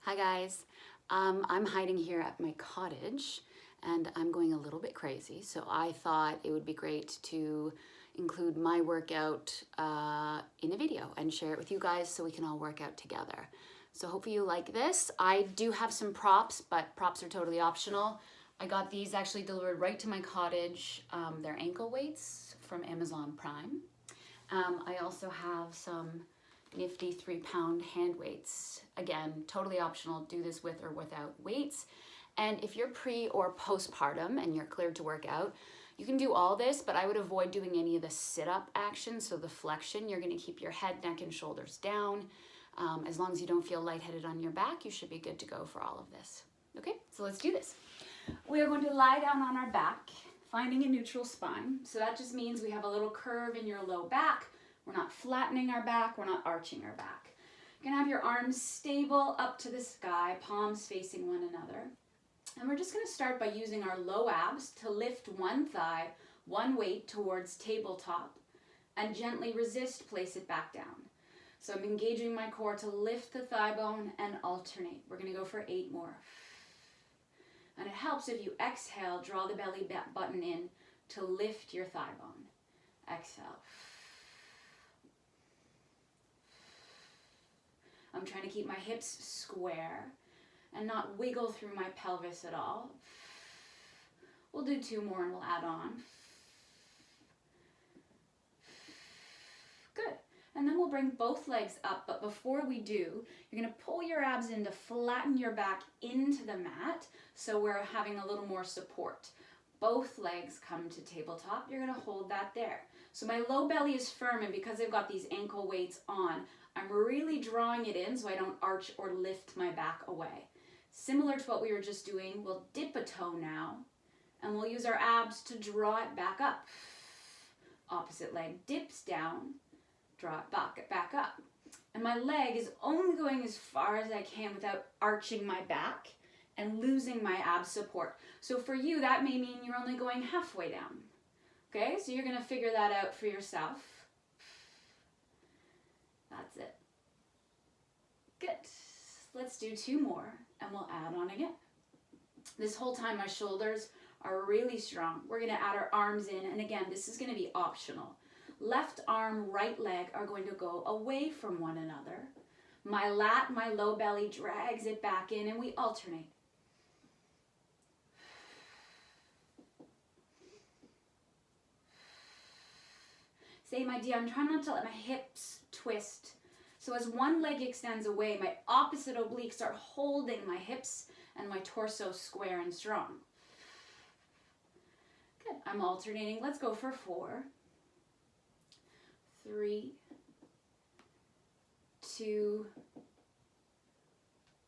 Hi guys, I'm hiding here at my cottage and I'm going a little bit crazy, so I thought it would be great to include my workout in a video and share it with you guys so we can all work out together. So hopefully you like this. I do have some props, but props are totally optional. I got these actually delivered right to my cottage. They're ankle weights from Amazon Prime. I also have some nifty 3-pound hand weights. Again, totally optional. Do this with or without weights. And if you're pre or postpartum and you're cleared to work out, you can do all this, but I would avoid doing any of the sit-up action. So the flexion, you're gonna keep your head, neck, and shoulders down. As long as you don't feel lightheaded on your back, you should be good to go for all of this. Okay, so let's do this. We are going to lie down on our back, finding a neutral spine. So that just means we have a little curve in your low back. We're not flattening our back, we're not arching our back. You're gonna have your arms stable up to the sky, palms facing one another. And we're just gonna start by using our low abs to lift one thigh, one weight towards tabletop, and gently resist, place it back down. So I'm engaging my core to lift the thigh bone and alternate. We're gonna go for 8 more. And it helps if you exhale, draw the belly button in to lift your thigh bone. Exhale. I'm trying to keep my hips square and not wiggle through my pelvis at all. We'll do 2 more and we'll add on. Good. And then we'll bring both legs up, but before we do, you're gonna pull your abs in to flatten your back into the mat so we're having a little more support. Both legs come to tabletop, you're gonna hold that there. So my low belly is firm, and because I've got these ankle weights on, I'm really drawing it in so I don't arch or lift my back away. Similar to what we were just doing, we'll dip a toe now, and we'll use our abs to draw it back up. Opposite leg dips down, draw it back up. And my leg is only going as far as I can without arching my back and losing my ab support. So for you, that may mean you're only going halfway down. Okay, so you're gonna figure that out for yourself. That's it. Good. Let's do 2 more and we'll add on again. This whole time my shoulders are really strong. We're gonna add our arms in, and again, this is gonna be optional. Left arm, right leg are going to go away from one another. My lat, my low belly drags it back in, and we alternate. Same idea, I'm trying not to let my hips twist. So as one leg extends away, my opposite obliques are holding my hips and my torso square and strong. Good, I'm alternating. Let's go for 4, 3, 2,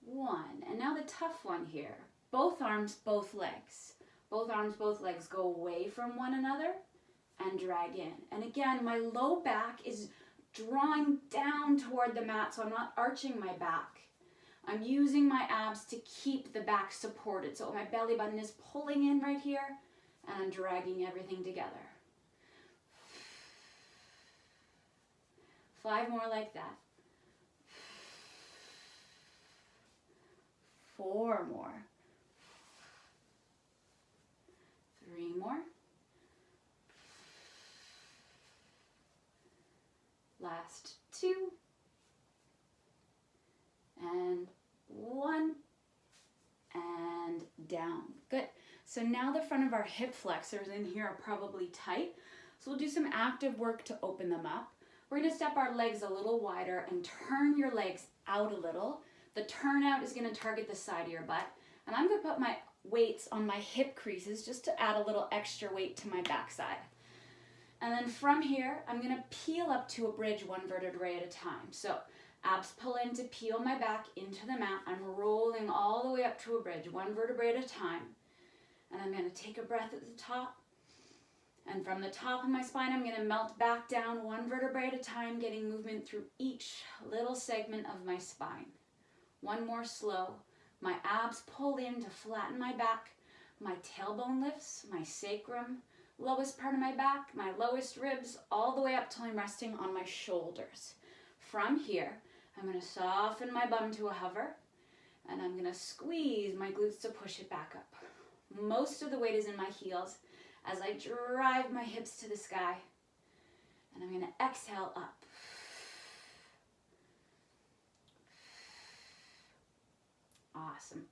1. And now the tough one here. Both arms, both legs. Both arms, both legs go away from one another and drag in. And again, my low back is drawing down toward the mat, so I'm not arching my back. I'm using my abs to keep the back supported. So my belly button is pulling in right here, and I'm dragging everything together. 5 more like that. 4 more. 3 more. Last 2. And 1. And down. Good. So now the front of our hip flexors in here are probably tight. So we'll do some active work to open them up. We're going to step our legs a little wider and turn your legs out a little. The turnout is going to target the side of your butt. And I'm going to put my weights on my hip creases just to add a little extra weight to my backside. And then from here, I'm going to peel up to a bridge 1 vertebrae at a time. So abs pull in to peel my back into the mat. I'm rolling all the way up to a bridge 1 vertebrae at a time. And I'm going to take a breath at the top. And from the top of my spine, I'm going to melt back down 1 vertebrae at a time, getting movement through each little segment of my spine. 1 more slow. My abs pull in to flatten my back. My tailbone lifts, my sacrum, lowest part of my back, my lowest ribs, all the way up till I'm resting on my shoulders. From here, I'm going to soften my bum to a hover, And I'm gonna squeeze my glutes to push it back up. Most of the weight is in my heels as I drive my hips to the sky. And I'm gonna exhale up. Awesome.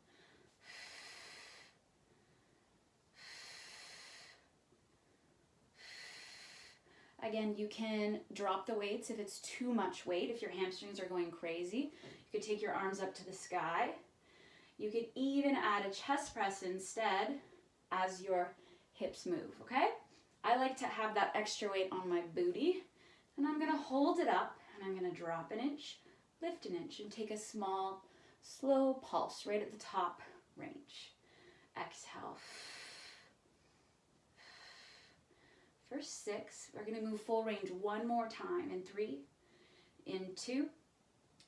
Again, you can drop the weights if it's too much weight, if your hamstrings are going crazy. You could take your arms up to the sky. You could even add a chest press instead as your hips move, okay? I like to have that extra weight on my booty, and I'm gonna hold it up, and I'm gonna drop an inch, lift an inch, and take a small, slow pulse right at the top range. Exhale. For 6, we're gonna move full range one more time in 3, in 2,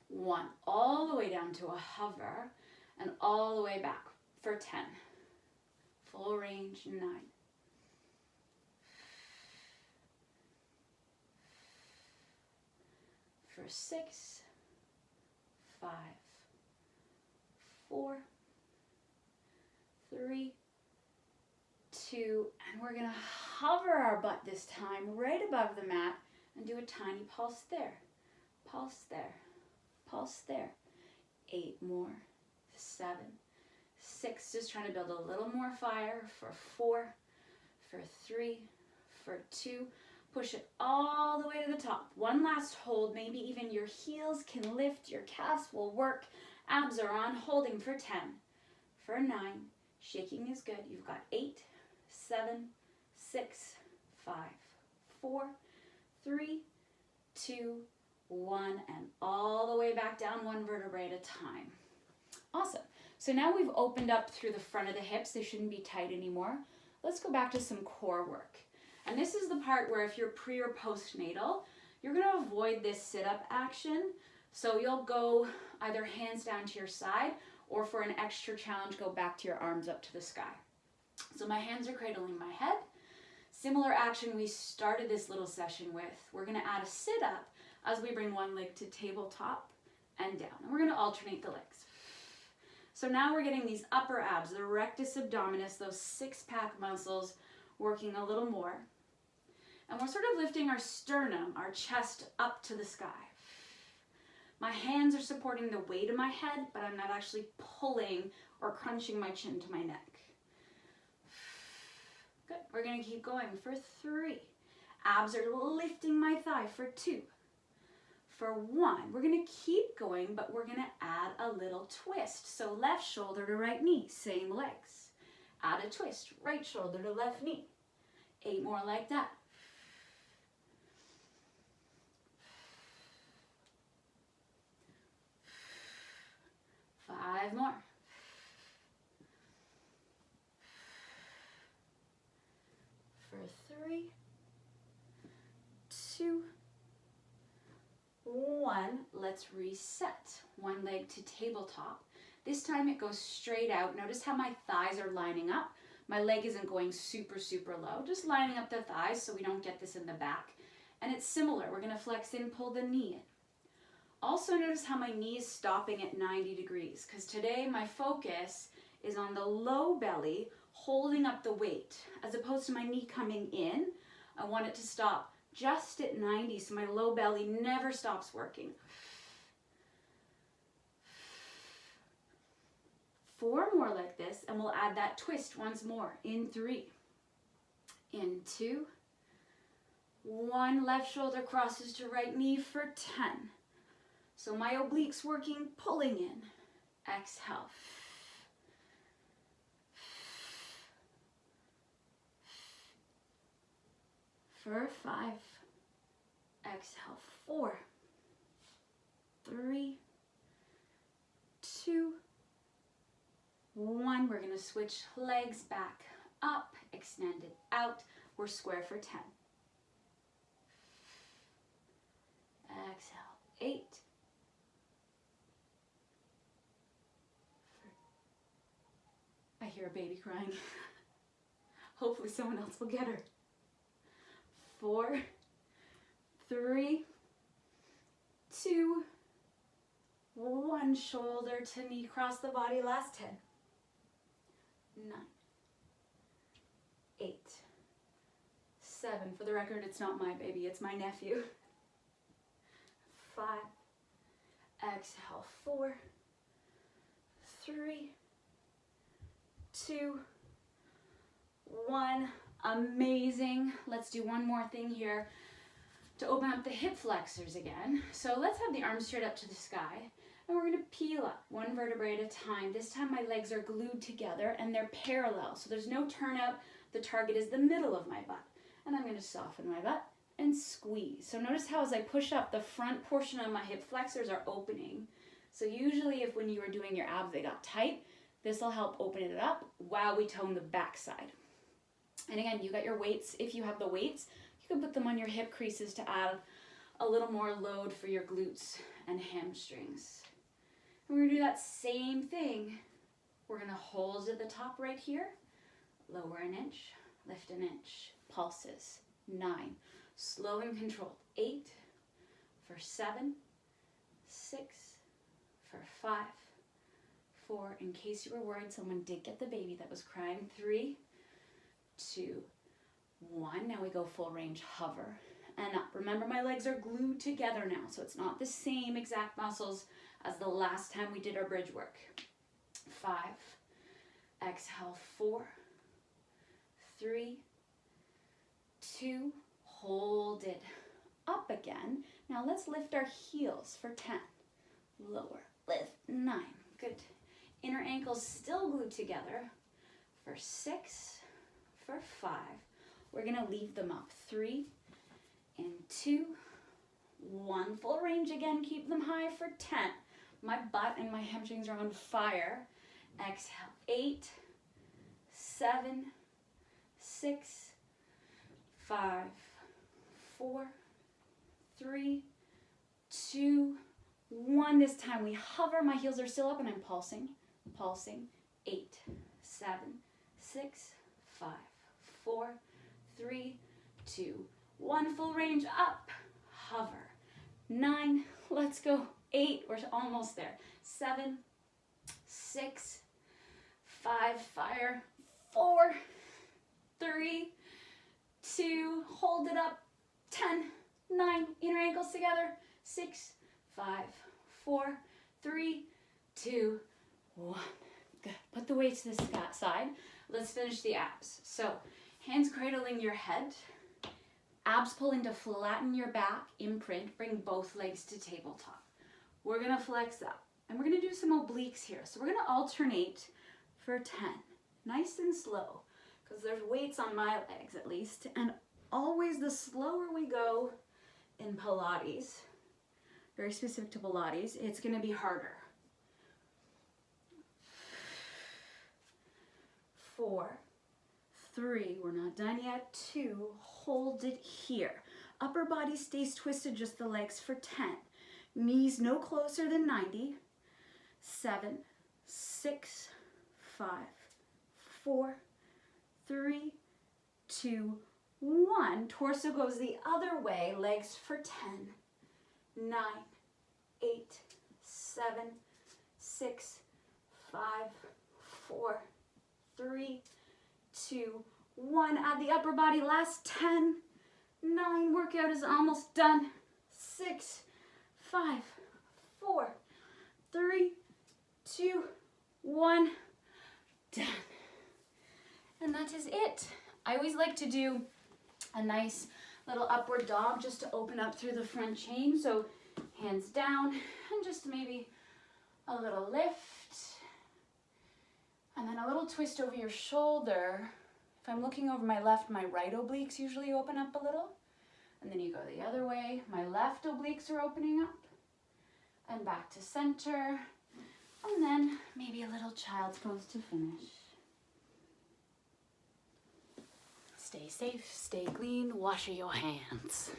1. All the way down to a hover and all the way back for 10. Full range, 9. For 6, 5, 4, 3, 2, and we're gonna hover our butt this time right above the mat and do a tiny pulse there, pulse there, pulse there. 8 more, 7, 6, just trying to build a little more fire for 4, for 3, for 2, push it all the way to the top. One last hold, maybe even your heels can lift, your calves will work, abs are on, holding for 10, for 9, shaking is good. You've got 8, 7, 6, 5, 4, 3, 2, 1, and all the way back down, one vertebrae at a time. Awesome. So now we've opened up through the front of the hips. They shouldn't be tight anymore. Let's go back to some core work. And this is the part where if you're pre or postnatal, you're going to avoid this sit-up action. So you'll go either hands down to your side, or for an extra challenge, go back to your arms up to the sky. So my hands are cradling my head. Similar action we started this little session with. We're going to add a sit-up as we bring one leg to tabletop and down. And we're going to alternate the legs. So now we're getting these upper abs, the rectus abdominis, those six-pack muscles working a little more. And we're sort of lifting our sternum, our chest up to the sky. My hands are supporting the weight of my head, but I'm not actually pulling or crunching my chin to my neck. Good. We're going to keep going for 3. Abs are lifting my thigh for 2. For 1, we're going to keep going, but we're going to add a little twist. So left shoulder to right knee, same legs. Add a twist, right shoulder to left knee. 8 more like that. 5 more. 3, 2, 1. Let's reset. One leg to tabletop. This time it goes straight out. Notice how my thighs are lining up. My leg isn't going super, super low. Just lining up the thighs so we don't get this in the back. And it's similar. We're going to flex in, pull the knee in. Also notice how my knee is stopping at 90 degrees because today my focus is on the low belly holding up the weight as opposed to my knee coming in. I want it to stop just at 90 so my low belly never stops working. 4 more like this and we'll add that twist once more in 3, in 2, 1. Left shoulder crosses to right knee for 10. So my obliques working, pulling in. Exhale. For 5. Exhale. 4, 3, 2, 1. We're going to switch legs back up, extend it out. We're square for 10. Exhale. 8. I hear a baby crying. Hopefully someone else will get her. 4, 3, 2, One shoulder to knee, cross the body, last 10. 9, 8, 7. For the record, it's not my baby, it's my nephew. 5. Exhale, 4, 3, 2, 1. Amazing. Let's do one more thing here to open up the hip flexors again. So let's have the arms straight up to the sky, and we're going to peel up one vertebrae at a time. This time my legs are glued together and they're parallel, so there's no turnout. The target is the middle of my butt, and I'm going to soften my butt and squeeze. So notice how as I push up, the front portion of my hip flexors are opening. So usually if when you were doing your abs they got tight, this will help open it up while we tone the back side. And again, you got your weights. If you have the weights, you can put them on your hip creases to add a little more load for your glutes and hamstrings. And we're gonna do that same thing. We're gonna hold at the top right here, lower an inch, lift an inch, pulses, 9, slow and controlled, 8, for 7, 6, for 5, 4, in case you were worried someone did get the baby that was crying, 3, 2, 1. Now we go full range, hover and up. Remember, my legs are glued together now, so it's not the same exact muscles as the last time we did our bridge work. 5, exhale, 4, 3, 2, hold it, up again. Now let's lift our heels for 10, lower, lift, 9, good. Inner ankles still glued together for 6, for 5. We're gonna leave them up, 3 and 2, 1. Full range again, keep them high for 10. My butt and my hamstrings are on fire. Exhale, 8, 7, 6, 5, 4, 3, 2, 1. This time we hover, my heels are still up and I'm pulsing, pulsing. 8, 7, 6, 5, 4, 3, 2, 1. Full range up, hover. 9, let's go. 8, we're almost there. 7, 6, 5, fire. 4, 3, 2, hold it up. 10, 9, inner ankles together. 6, 5, 4, 3, 2, 1. Good. Put the weights to the side. Let's finish the abs. So hands cradling your head. Abs pull in to flatten your back, imprint, bring both legs to tabletop. We're gonna flex up and we're gonna do some obliques here. So we're gonna alternate for 10, nice and slow, because there's weights on my legs at least. And always the slower we go in Pilates, very specific to Pilates, it's gonna be harder. 4, 3, we're not done yet. 2, hold it here. Upper body stays twisted, just the legs for 10. Knees no closer than 90. 7, 6, 5, 4, 3, 2, 1. Torso goes the other way, legs for 10. 9, 8, 7, 6, 5, 4, 3, 2, 1. Add the upper body, last 10. 9, workout is almost done. 6, 5, 4, 3, 2, 1. Done. And that is it. I always like to do a nice little upward dog just to open up through the front chain. So hands down and just maybe a little lift. And then a little twist over your shoulder. If I'm looking over my left, my right obliques usually open up a little. And then you go the other way. My left obliques are opening up. And back to center. And then maybe a little child's pose to finish. Stay safe, stay clean, wash your hands.